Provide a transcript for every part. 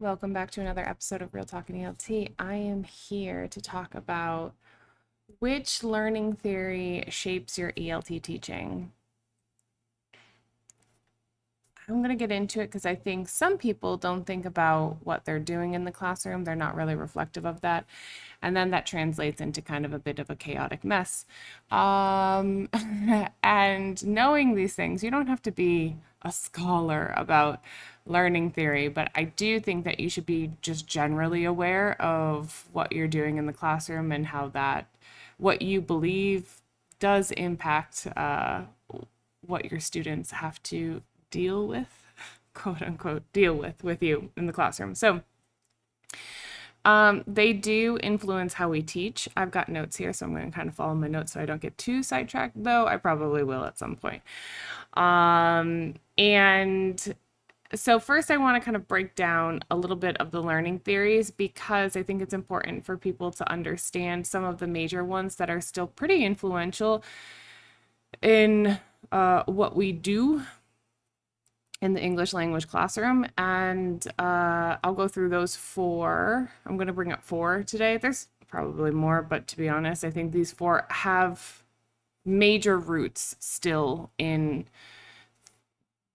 Welcome back to another episode of Real Talk in ELT. I am here to talk about which learning theory shapes your ELT teaching. I'm going to get into it because I think some people don't think about what they're doing in the classroom. They're not really reflective of that. And then that translates into kind of a bit of a chaotic mess. And knowing these things, you don't have to be a scholar about learning theory, but I do think that you should be just generally aware of what you're doing in the classroom and how what you believe does impact what your students have to deal with, quote unquote, deal with you in the classroom. So they do influence how we teach. I've got notes here, so I'm going to kind of follow my notes so I don't get too sidetracked, though I probably will at some point. And so first I want to kind of break down a little bit of the learning theories because I think it's important for people to understand some of the major ones that are still pretty influential in what we do in the English language classroom. And I'll go through those four. I'm going to bring up four today. There's probably more, but to be honest, I think these four have major roots still in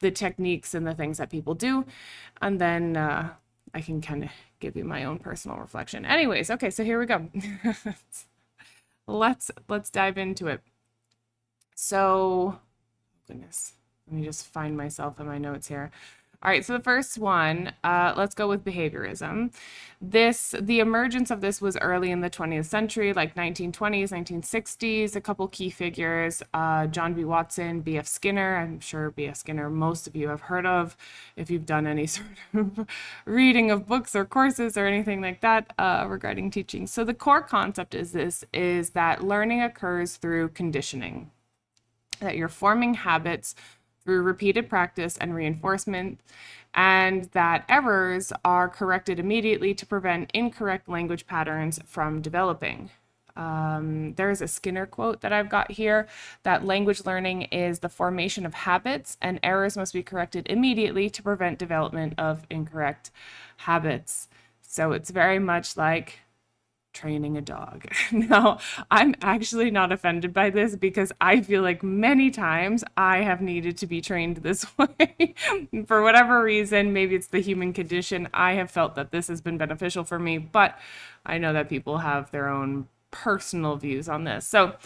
the techniques and the things that people do. And then I can kind of give you my own personal reflection. Anyways, okay, so here we go. Let's dive into it. So, goodness. Let me just find myself in my notes here. All right, so the first one, let's go with behaviorism. The emergence of this was early in the 20th century, like 1920s, 1960s. A couple key figures, John B. Watson, B.F. Skinner. I'm sure B.F. Skinner, most of you have heard of if you've done any sort of reading of books or courses or anything like that regarding teaching. So the core concept is that learning occurs through conditioning, that you're forming habits through repeated practice and reinforcement, and that errors are corrected immediately to prevent incorrect language patterns from developing. There's a Skinner quote that I've got here that language learning is the formation of habits and errors must be corrected immediately to prevent development of incorrect habits. So it's very much like training a dog. Now, I'm actually not offended by this because I feel like many times I have needed to be trained this way. For whatever reason, maybe it's the human condition, I have felt that this has been beneficial for me, but I know that people have their own personal views on this. So,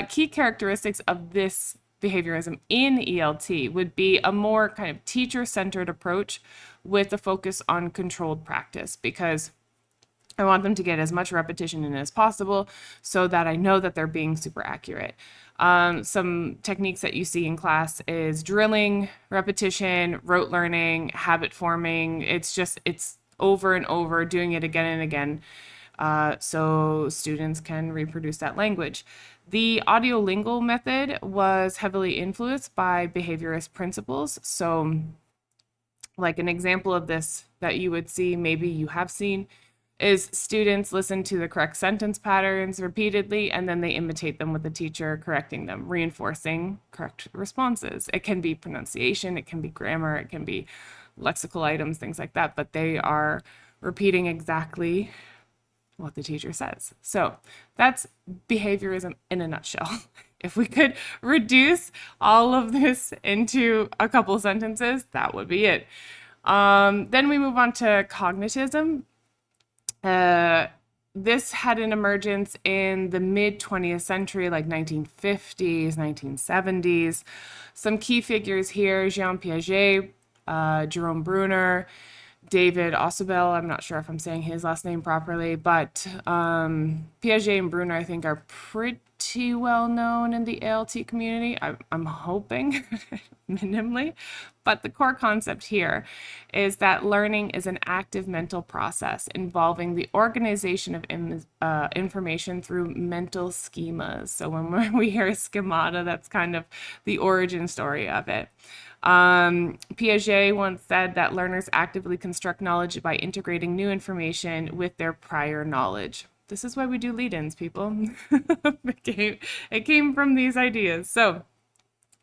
key characteristics of this behaviorism in ELT would be a more kind of teacher-centered approach with a focus on controlled practice, because I want them to get as much repetition in as possible so that I know that they're being super accurate. Some techniques that you see in class is drilling, repetition, rote learning, habit forming. It's over and over, doing it again and again, so students can reproduce that language. The audiolingual method was heavily influenced by behaviorist principles. So, like an example of this that you would see, maybe you have seen, is students listen to the correct sentence patterns repeatedly, and then they imitate them with the teacher correcting them, reinforcing correct responses. It can be pronunciation, it can be grammar, it can be lexical items, things like that, but they are repeating exactly what the teacher says. So that's behaviorism in a nutshell. If we could reduce all of this into a couple sentences, that would be it. Then we move on to Cognitivism. This had an emergence in the mid 20th century, like 1950s, 1970s. Some key figures here: Jean Piaget, Jerome Bruner, David Ausubel. I'm not sure if I'm saying his last name properly, but Piaget and Bruner, I think, are pretty well known in the ELT community. I'm hoping, minimally. But the core concept here is that learning is an active mental process involving the organization of information through mental schemas. So when we hear schemata, that's kind of the origin story of it. Piaget once said that learners actively construct knowledge by integrating new information with their prior knowledge. This is why we do lead-ins, people. It came from these ideas. So,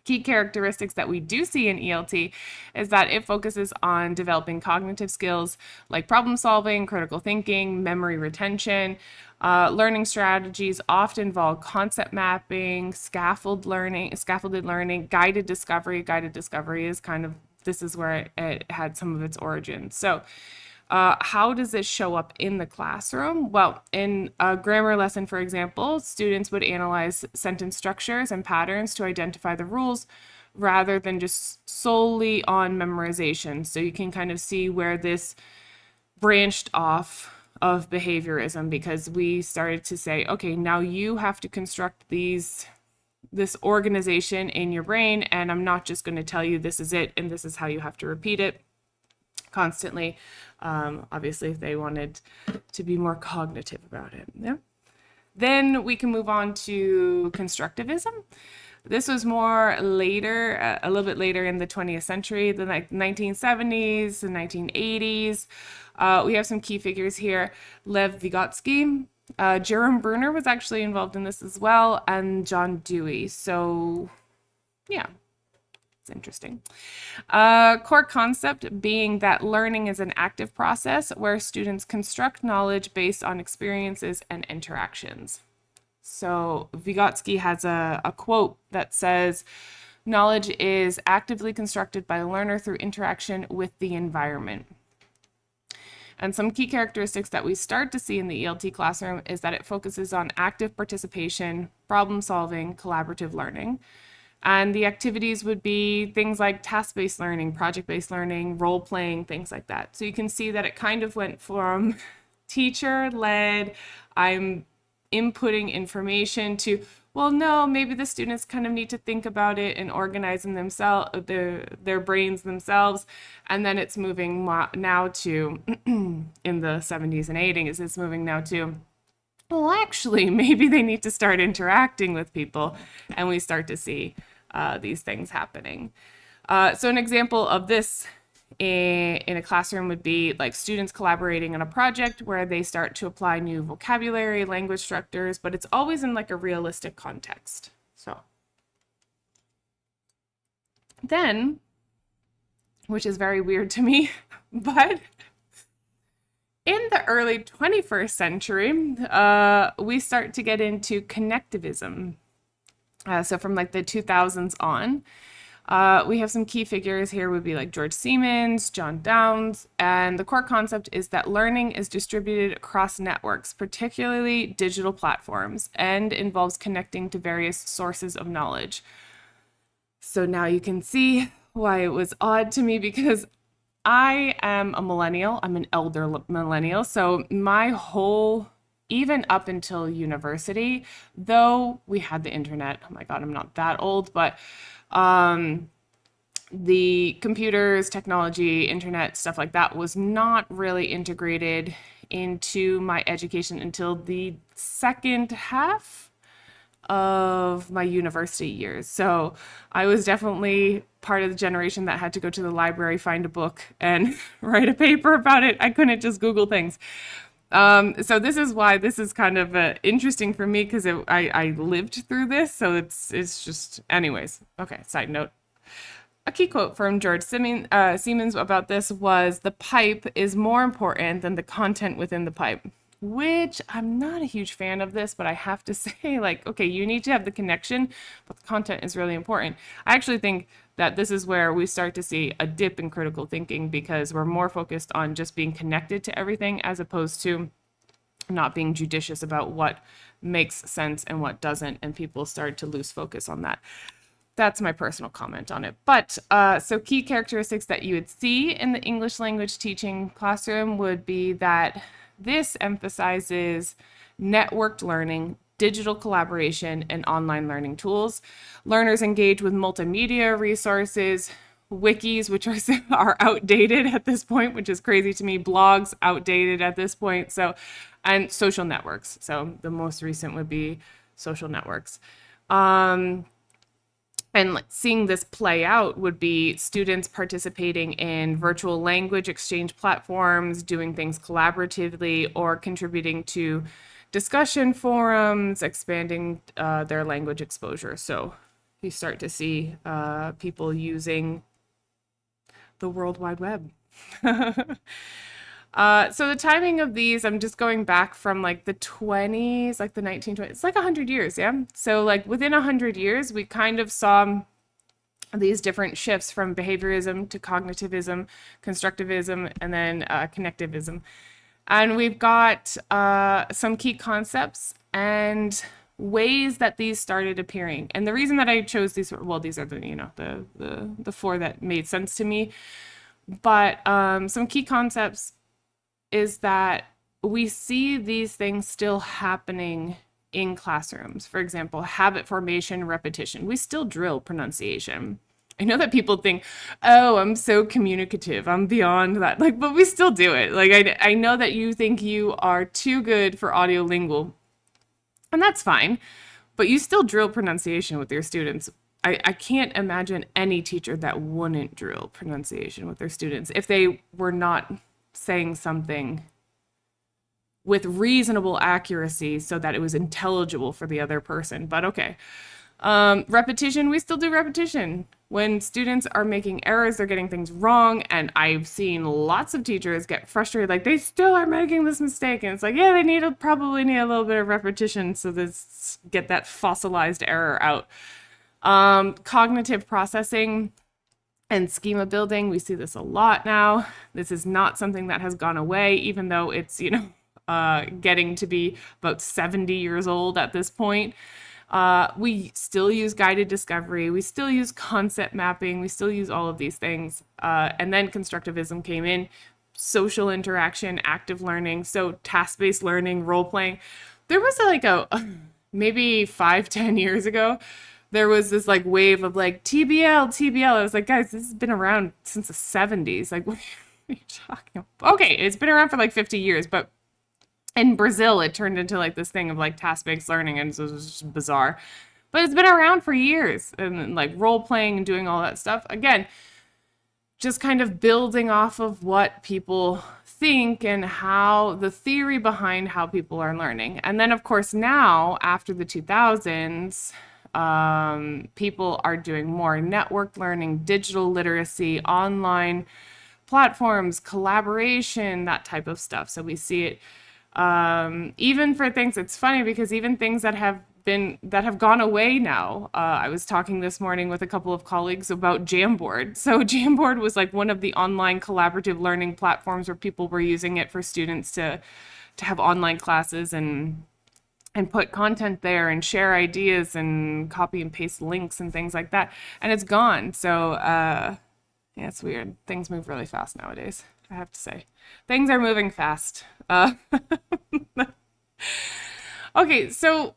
Key characteristics that we do see in ELT is that it focuses on developing cognitive skills like problem solving, critical thinking, memory retention. Learning strategies often involve concept mapping, scaffolded learning, guided discovery. Guided discovery is kind of, this is where it had some of its origins. So how does this show up in the classroom? Well, in a grammar lesson, for example, students would analyze sentence structures and patterns to identify the rules rather than just solely on memorization. So you can kind of see where this branched off of behaviorism, because we started to say, okay, now you have to construct this organization in your brain, and I'm not just going to tell you this is it and this is how you have to repeat it constantly. Obviously, if they wanted to be more cognitive about it. Yeah. Then we can move on to Constructivism. This was more later, a little bit later in the 20th century, the 1970s, the 1980s. We have some key figures here. Lev Vygotsky, Jerome Bruner was actually involved in this as well, and John Dewey. So, yeah. Interesting. Core concept being that learning is an active process where students construct knowledge based on experiences and interactions. So Vygotsky has a quote that says, knowledge is actively constructed by the learner through interaction with the environment. And some key characteristics that we start to see in the ELT classroom is that it focuses on active participation, problem solving, collaborative learning. And the activities would be things like task-based learning, project-based learning, role-playing, things like that. So you can see that it kind of went from teacher-led, I'm inputting information, to, well, no, maybe the students kind of need to think about it and organize in themselves, their brains themselves. And then it's moving now to, in the 70s and 80s, it's moving now to, well, actually, maybe they need to start interacting with people, and we start to see these things happening. So an example of this in a classroom would be like students collaborating on a project where they start to apply new vocabulary, language structures, but it's always in like a realistic context. So then, which is very weird to me, but in the early 21st century, we start to get into Connectivism. So from like the 2000s on, we have some key figures here would be like George Siemens, John Downes, and the core concept is that learning is distributed across networks, particularly digital platforms, and involves connecting to various sources of knowledge. So now you can see why it was odd to me, because I am a millennial. I'm an elder millennial. So my whole, even up until university, though we had the internet, oh my God, I'm not that old, but the computers, technology, internet, stuff like that was not really integrated into my education until the second half of my university years. So I was definitely part of the generation that had to go to the library, find a book, and write a paper about it. I couldn't just Google things. So this is why this is kind of interesting for me, because I lived through this. So it's just, anyways. Okay, side note. A key quote from George Siemens about this was, "The pipe is more important than the content within the pipe," which I'm not a huge fan of this, but I have to say, like, okay, you need to have the connection, but the content is really important. I actually think that this is where we start to see a dip in critical thinking, because we're more focused on just being connected to everything as opposed to not being judicious about what makes sense and what doesn't, and people start to lose focus on that. That's my personal comment on it. But so key characteristics that you would see in the English language teaching classroom would be that this emphasizes networked learning, digital collaboration, and online learning tools. Learners engage with multimedia resources, wikis, which are outdated at this point, which is crazy to me, blogs outdated at this point, so, and social networks. So the most recent would be social networks. And seeing this play out would be students participating in virtual language exchange platforms, doing things collaboratively, or contributing to discussion forums, expanding their language exposure. So you start to see people using the World Wide Web. So the timing of these, I'm just going back from like the 20s, like the 1920s. It's like 100 years, yeah? So like within 100 years, we kind of saw these different shifts from behaviorism to cognitivism, constructivism, and then connectivism. And we've got some key concepts and ways that these started appearing. And the reason that I chose these, well, these are the, you know, the four that made sense to me. But some key concepts is that we see these things still happening in classrooms. For example, habit formation, repetition. We still drill pronunciation. I know that people think, oh, I'm so communicative, I'm beyond that. Like, but we still do it. Like, I know that you think you are too good for audiolingual, and that's fine, but you still drill pronunciation with your students. I can't imagine any teacher that wouldn't drill pronunciation with their students if they were not saying something with reasonable accuracy so that it was intelligible for the other person. But okay. Repetition, we still do repetition. When students are making errors, they're getting things wrong, and I've seen lots of teachers get frustrated, like they still are making this mistake, and it's like, yeah, they probably need a little bit of repetition so this get that fossilized error out. Cognitive processing and schema building, we see this a lot now. This is not something that has gone away, even though it's, you know, getting to be about 70 years old at this point. We still use guided discovery. We still use concept mapping. We still use all of these things. And then constructivism came in, social interaction, active learning. So task-based learning, role-playing. There was like maybe 5-10 years ago, there was this like wave of like TBL. I was like, guys, this has been around since the 70s. Like, what are you talking about? Okay, it's been around for like 50 years, but in Brazil, it turned into like this thing of like task-based learning, and so it was just bizarre. But it's been around for years, and like role playing and doing all that stuff. Again, just kind of building off of what people think and how the theory behind how people are learning. And then, of course, now after the 2000s, people are doing more network learning, digital literacy, online platforms, collaboration, that type of stuff. So we see it even for things. It's funny because even things that have gone away now. I was talking this morning with a couple of colleagues about Jamboard. So Jamboard was like one of the online collaborative learning platforms where people were using it for students to have online classes and put content there and share ideas and copy and paste links and things like that. And it's gone. So yeah, it's weird. Things move really fast nowadays, I have to say. Things are moving fast. Okay, so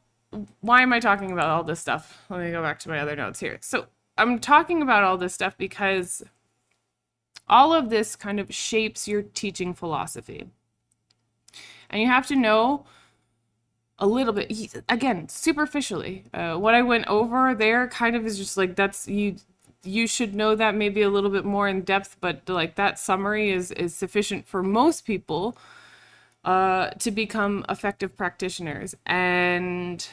why am I talking about all this stuff? Let me go back to my other notes here. So I'm talking about all this stuff because all of this kind of shapes your teaching philosophy. And you have to know a little bit, again, superficially. What I went over there kind of is just like, that's, you should know that maybe a little bit more in depth, but like that summary is sufficient for most people to become effective practitioners. And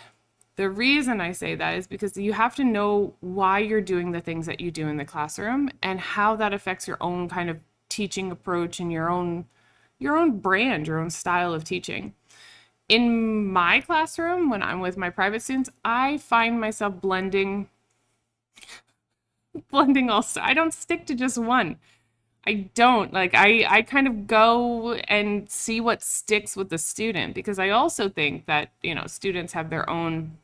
the reason I say that is because you have to know why you're doing the things that you do in the classroom and how that affects your own kind of teaching approach and your own brand, your own style of teaching. In my classroom, when I'm with my private students, I find myself blending all. I don't stick to just one. I don't like I kind of go and see what sticks with the student, because I also think that, you know, students have their own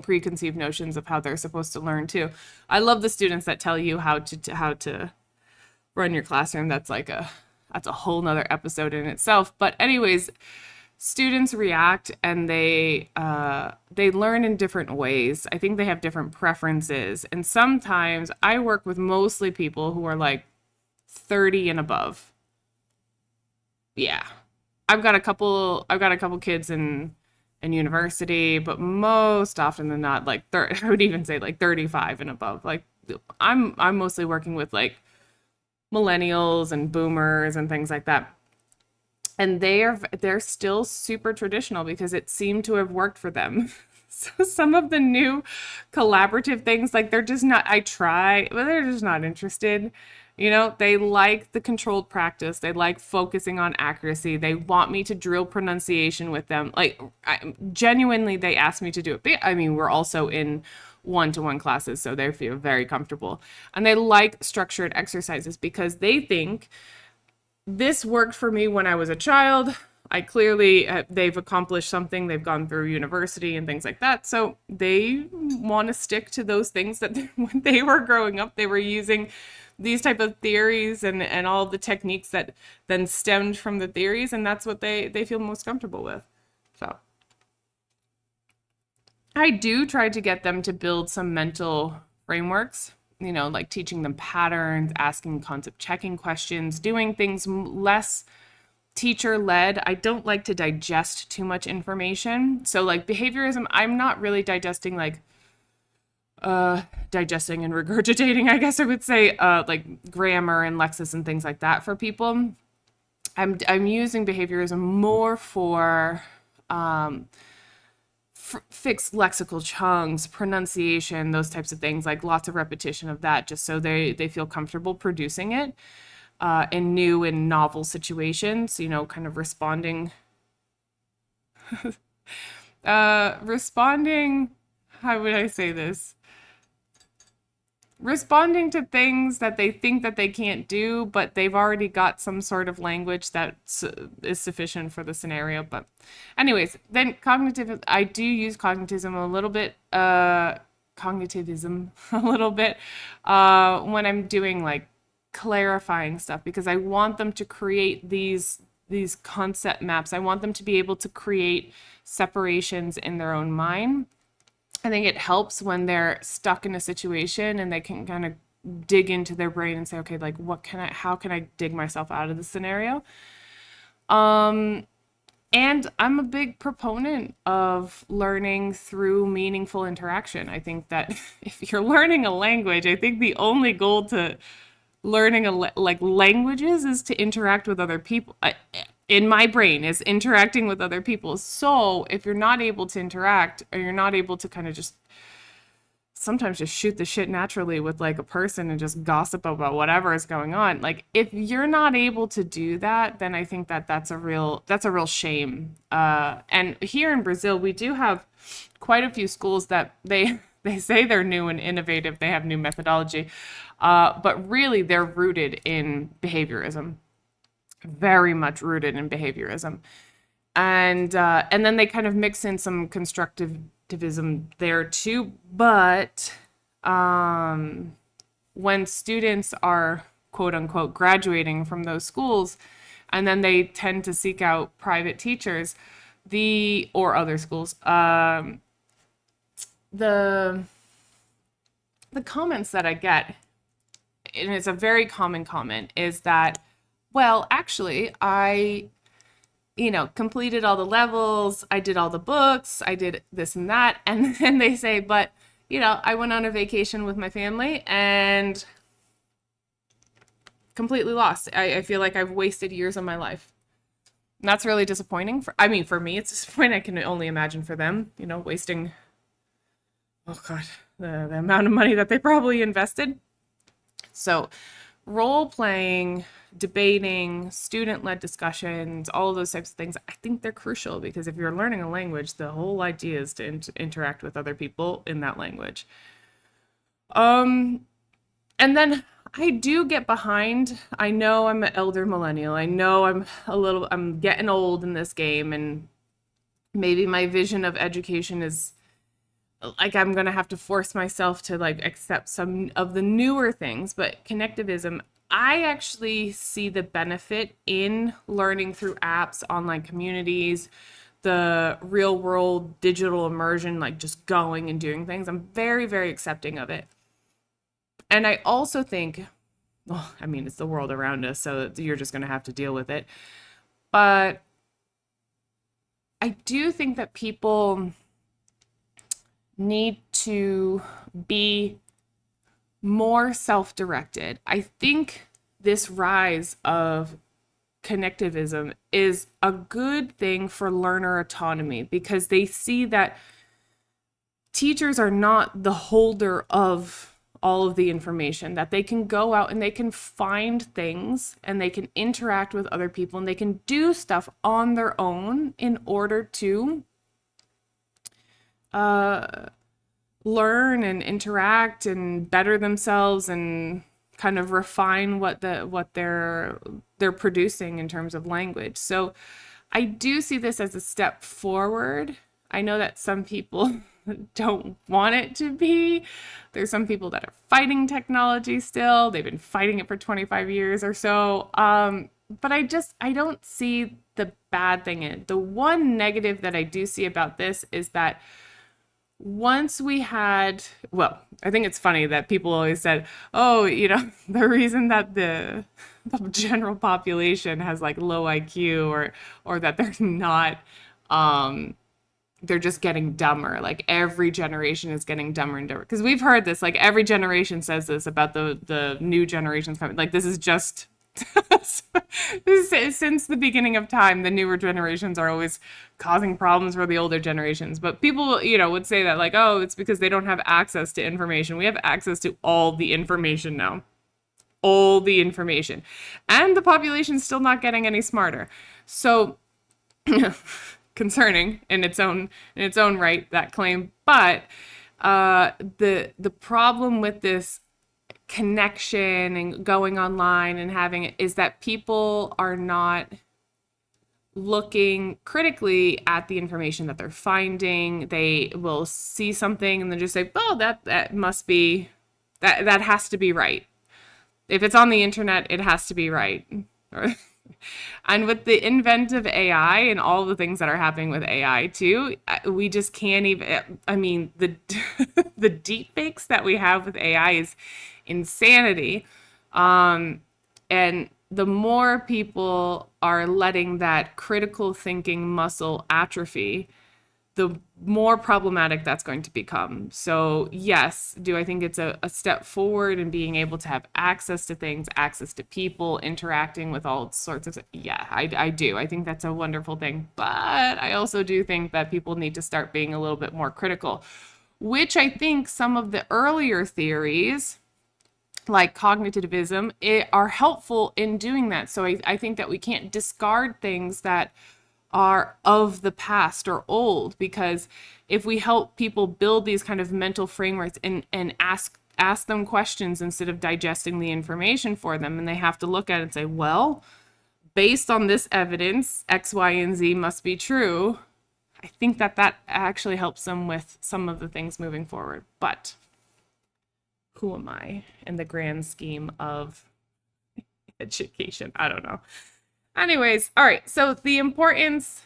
preconceived notions of how they're supposed to learn too. I love the students that tell you how to run your classroom. That's a whole nother episode in itself. But anyways, students react and they learn in different ways. I think they have different preferences. And sometimes I work with mostly people who are like 30 and above. Yeah. I've got a couple kids in university, but most often than not, like I would even say like 35 and above. Like I'm mostly working with like millennials and boomers and things like that. And they're still super traditional because it seemed to have worked for them. So some of the new collaborative things, like they're just not, I try, but they're just not interested. You know, they like the controlled practice. They like focusing on accuracy. They want me to drill pronunciation with them. Like, genuinely, they ask me to do it. But, I mean, we're also in one-to-one classes, so they feel very comfortable. And they like structured exercises because they think this worked for me when I was a child. I clearly, they've accomplished something. They've gone through university and things like that. So they want to stick to those things that when they were growing up, they were using these type of theories and all the techniques that then stemmed from the theories. And that's what they feel most comfortable with. So I do try to get them to build some mental frameworks, you know, like teaching them patterns, asking concept checking questions, doing things less teacher led. I don't like to digest too much information. So like behaviorism, I'm not really digesting and regurgitating, I guess I would say, like grammar and lexis and things like that for people. I'm using behaviorism more for fixed lexical chunks, pronunciation, those types of things, like lots of repetition of that, just so they feel comfortable producing it in new and novel situations, you know, kind of responding, responding, how would I say this? Responding to things that they think that they can't do, but they've already got some sort of language that is sufficient for the scenario. But anyways, then cognitive, I do use cognitivism a little bit, cognitivism a little bit when I'm doing like clarifying stuff, because I want them to create these concept maps. I want them to be able to create separations in their own mind. I think it helps when they're stuck in a situation and they can kind of dig into their brain and say, okay, like how can I dig myself out of the scenario? And I'm a big proponent of learning through meaningful interaction. I think that if you're learning a language, I think the only goal to learning like languages is to interact with other people. In my brain is interacting with other people. So if you're not able to interact, or you're not able to kind of just sometimes just shoot the shit naturally with like a person and just gossip about whatever is going on, like if you're not able to do that, then I think that that's a real shame. And here in Brazil, we do have quite a few schools that they say they're new and innovative, they have new methodology, but really they're rooted in behaviorism, very much rooted in behaviorism. And then they kind of mix in some constructivism there too. But when students are quote unquote graduating from those schools, and then they tend to seek out private teachers, or other schools, the comments that I get, and it's a very common comment, is that, well, actually, I, completed all the levels, I did all the books, I did this and that, and then they say, but, I went on a vacation with my family and completely lost. I feel like I've wasted years of my life. And that's really disappointing. For me, it's disappointing. I can only imagine for them, wasting, oh God, the amount of money that they probably invested. So role playing, debating, student-led discussions, all of those types of things, I think they're crucial, because if you're learning a language, the whole idea is to interact with other people in that language. And then I do get behind. I know I'm an elder millennial. I know I'm getting old in this game, and maybe my vision of education is like I'm gonna have to force myself to like accept some of the newer things. But connectivism, I actually see the benefit in learning through apps, online communities, the real world digital immersion, like just going and doing things. I'm very, very accepting of it. And I also think, well, I mean, it's the world around us, so you're just gonna have to deal with it. But I do think that people need to be more self-directed. I think this rise of connectivism is a good thing for learner autonomy, because they see that teachers are not the holder of all of the information, that they can go out and they can find things and they can interact with other people and they can do stuff on their own in order to learn and interact and better themselves and kind of refine what they're producing in terms of language. So I do see this as a step forward. I know that some people don't want it to be. There's some people that are fighting technology still. They've been fighting it for 25 years or so. But I don't see the bad thing in it. The one negative that I do see about this is that once we had, well, I think it's funny that people always said, oh, the reason that the general population has like low IQ or that they're not, they're just getting dumber. Like every generation is getting dumber and dumber. Because we've heard this, like every generation says this about the new generations coming. Like this is just since the beginning of time, the newer generations are always causing problems for the older generations. But people, would say that like, oh, it's because they don't have access to information. We have access to all the information now. All the information. And the population's still not getting any smarter. So concerning in its own right, that claim. But the problem with this connection and going online and having it is that people are not looking critically at the information that they're finding. They will see something and then just say, oh, that must be, that has to be right. If it's on the internet, it has to be right. And with the inventive AI and all the things that are happening with AI too, we just can't even, I mean, the the deep fakes that we have with AI is insanity. And the more people are letting that critical thinking muscle atrophy, the more problematic that's going to become. So yes, do I think it's a step forward in being able to have access to things, access to people, interacting with all sorts of, yeah, I do. I think that's a wonderful thing. But I also do think that people need to start being a little bit more critical, which I think some of the earlier theories, like Cognitivism, are helpful in doing that. So I think that we can't discard things that are of the past or old, because if we help people build these kind of mental frameworks and ask them questions instead of digesting the information for them, and they have to look at it and say, well, based on this evidence, X, Y, and Z must be true. I think that actually helps them with some of the things moving forward. But who am I in the grand scheme of education? I don't know. Anyways, all right, so the importance,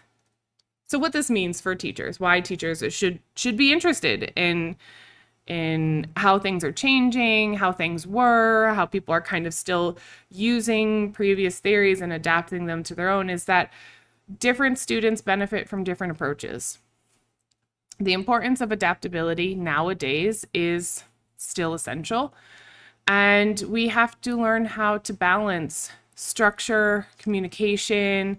so what this means for teachers, why teachers should be interested in how things are changing, how things were, how people are kind of still using previous theories and adapting them to their own, is that different students benefit from different approaches. The importance of adaptability nowadays is still essential, and we have to learn how to balance structure, communication,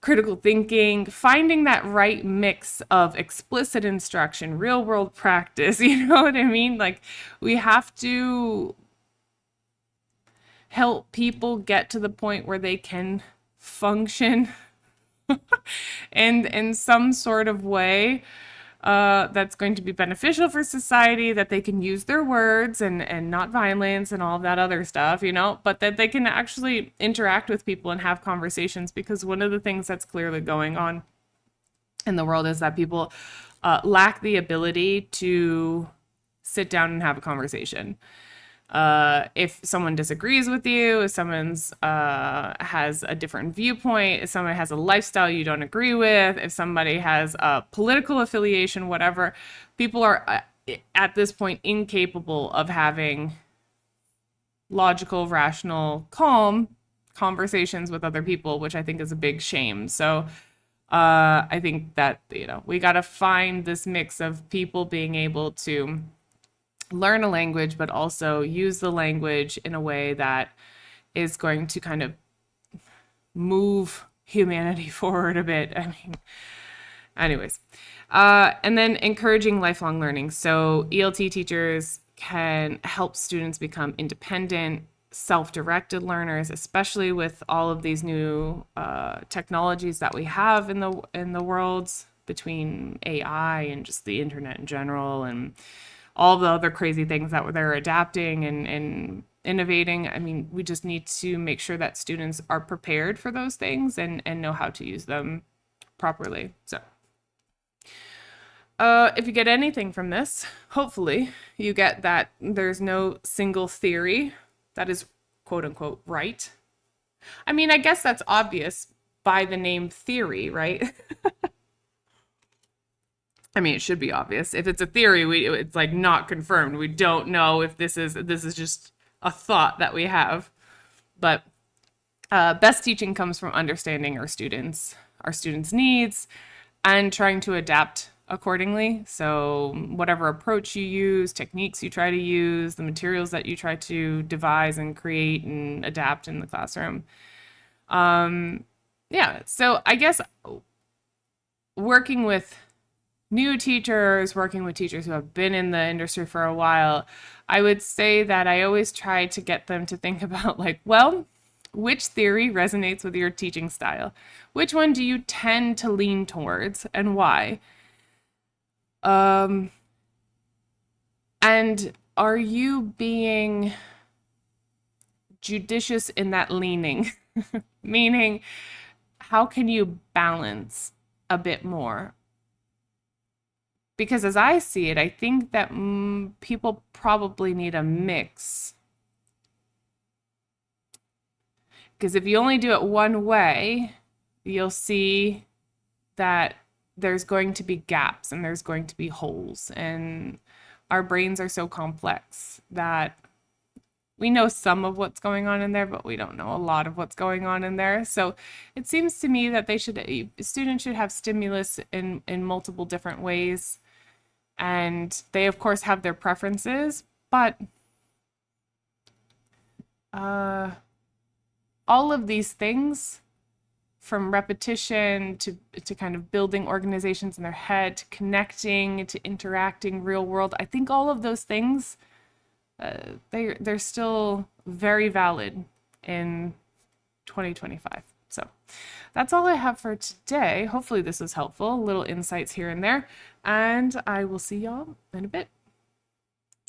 critical thinking, finding that right mix of explicit instruction, real world practice, you know what I mean? Like, we have to help people get to the point where they can function in some sort of way that's going to be beneficial for society, that they can use their words and not violence and all of that other stuff, but that they can actually interact with people and have conversations. Because one of the things that's clearly going on in the world is that people lack the ability to sit down and have a conversation. If someone disagrees with you, if someone's has a different viewpoint, if someone has a lifestyle you don't agree with, if somebody has a political affiliation, whatever, people are at this point incapable of having logical, rational, calm conversations with other people, which I think is a big shame. So I think that, we got to find this mix of people being able to learn a language, but also use the language in a way that is going to kind of move humanity forward a bit. I mean, Anyways, and then encouraging lifelong learning. So ELT teachers can help students become independent, self-directed learners, especially with all of these new technologies that we have in the world between AI and just the internet in general, and all the other crazy things that they're adapting and innovating. I mean, we just need to make sure that students are prepared for those things and know how to use them properly. So if you get anything from this, hopefully you get that there's no single theory that is quote unquote right. I mean, I guess that's obvious by the name theory, right? I mean, it should be obvious. If it's a theory, it's like not confirmed. We don't know if this is just a thought that we have. But best teaching comes from understanding our students' needs, and trying to adapt accordingly. So whatever approach you use, techniques you try to use, the materials that you try to devise and create and adapt in the classroom. Yeah, so I guess working with new teachers, working with teachers who have been in the industry for a while, I would say that I always try to get them to think about, like, well, which theory resonates with your teaching style? Which one do you tend to lean towards, and why? Um, and are you being judicious in that leaning? Meaning, how can you balance a bit more? Because as I see it, I think that people probably need a mix. Because if you only do it one way, you'll see that there's going to be gaps and there's going to be holes. And our brains are so complex that we know some of what's going on in there, but we don't know a lot of what's going on in there. So it seems to me that students should have stimulus in multiple different ways. And they, of course, have their preferences, but all of these things, from repetition to kind of building organizations in their head, to connecting, to interacting real world, I think all of those things, they're still very valid in 2025. So that's all I have for today. Hopefully this was helpful, little insights here and there, and I will see y'all in a bit.